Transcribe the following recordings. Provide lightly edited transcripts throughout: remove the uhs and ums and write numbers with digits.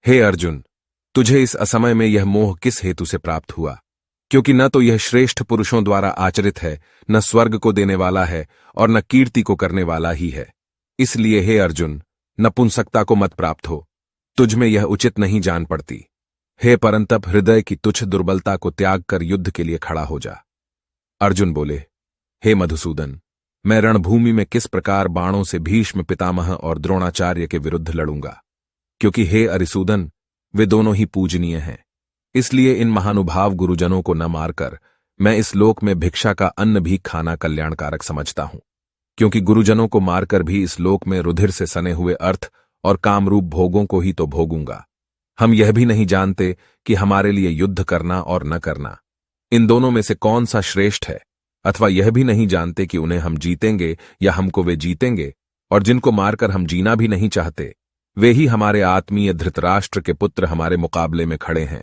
हे अर्जुन, तुझे इस असमय में यह मोह किस हेतु से प्राप्त हुआ? क्योंकि न तो यह श्रेष्ठ पुरुषों द्वारा आचरित है, न स्वर्ग को देने वाला है, और न कीर्ति को करने वाला ही है। इसलिए हे अर्जुन, नपुंसकता को मत प्राप्त हो, तुझ में यह उचित नहीं जान पड़ती। हे परंतप, हृदय की तुच्छ दुर्बलता को त्याग कर युद्ध के लिए खड़ा हो जा। अर्जुन बोले, हे मधुसूदन, मैं रणभूमि में किस प्रकार बाणों से भीष्म पितामह और द्रोणाचार्य के विरुद्ध लड़ूंगा? क्योंकि हे अरिसूदन, वे दोनों ही पूजनीय हैं। इसलिए इन महानुभाव गुरुजनों को न मारकर मैं इस लोक में भिक्षा का अन्न भी खाना कल्याणकारक समझता हूं। क्योंकि गुरुजनों को मारकर भी इस लोक में रुधिर से सने हुए अर्थ और कामरूप भोगों को ही तो भोगूंगा। हम यह भी नहीं जानते कि हमारे लिए युद्ध करना और न करना, इन दोनों में से कौन सा श्रेष्ठ है, अथवा यह भी नहीं जानते कि उन्हें हम जीतेंगे या हमको वे जीतेंगे, और जिनको मारकर हम जीना भी नहीं चाहते, वे ही हमारे आत्मीय धृतराष्ट्र के पुत्र हमारे मुकाबले में खड़े हैं।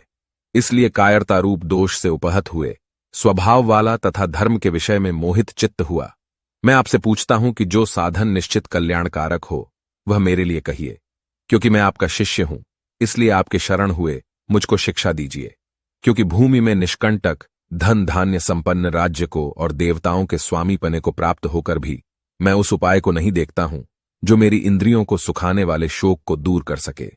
इसलिए कायरता रूप दोष से उपहत हुए, स्वभाव वाला तथा धर्म के विषय में मोहित चित्त हुआ, मैं आपसे पूछता हूं कि जो साधन निश्चित कल्याणकारक हो वह मेरे लिए कहिए। क्योंकि मैं आपका शिष्य हूं, इसलिए आपके शरण हुए मुझको शिक्षा दीजिए। क्योंकि भूमि में निष्कंटक धन धान्य संपन्न राज्य को और देवताओं के स्वामीपने को प्राप्त होकर भी मैं उस उपाय को नहीं देखता हूं जो मेरी इंद्रियों को सुखाने वाले शोक को दूर कर सके।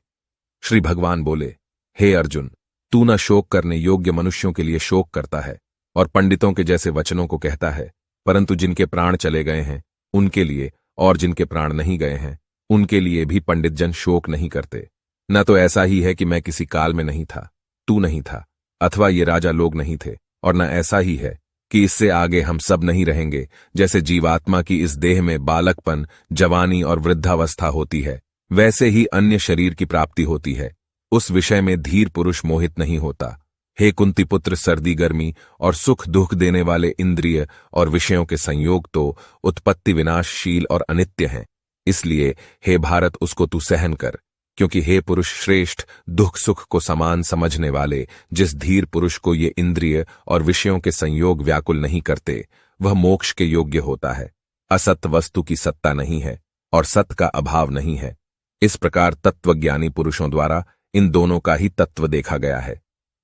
श्री भगवान बोले, हे अर्जुन, तू न शोक करने योग्य मनुष्यों के लिए शोक करता है और पंडितों के जैसे वचनों को कहता है, परंतु जिनके प्राण चले गए हैं उनके लिए और जिनके प्राण नहीं गए हैं उनके लिए भी पंडितजन शोक नहीं करते। न तो ऐसा ही है कि मैं किसी काल में नहीं था, तू नहीं था, अथवा ये राजा लोग नहीं थे, और न ऐसा ही है कि इससे आगे हम सब नहीं रहेंगे। जैसे जीवात्मा की इस देह में बालकपन, जवानी और वृद्धावस्था होती है, वैसे ही अन्य शरीर की प्राप्ति होती है। उस विषय में धीर पुरुष मोहित नहीं होता। हे कुंती पुत्र, सर्दी गर्मी और सुख दुख देने वाले इंद्रिय और विषयों के संयोग तो उत्पत्ति विनाशशील और अनित्य हैं। इसलिए हे भारत, उसको तू सहन कर। क्योंकि हे पुरुष श्रेष्ठ, दुख सुख को समान समझने वाले जिस धीर पुरुष को ये इंद्रिय और विषयों के संयोग व्याकुल नहीं करते, वह मोक्ष के योग्य होता है। असत वस्तु की सत्ता नहीं है और सत का अभाव नहीं है। इस प्रकार तत्वज्ञानी पुरुषों द्वारा इन दोनों का ही तत्व देखा गया है।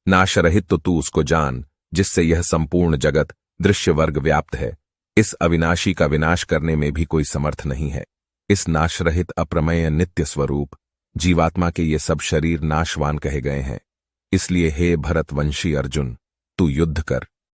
नाश रहित तो तू उसको जान जिससे यह संपूर्ण जगत दृश्य वर्ग व्याप्त है। इस अविनाशी का विनाश करने में भी कोई समर्थ नहीं है। इस नाशरहित अप्रमेय नित्य स्वरूप जीवात्मा के ये सब शरीर नाशवान कहे गए हैं। इसलिए हे भरतवंशी अर्जुन, तू युद्ध कर।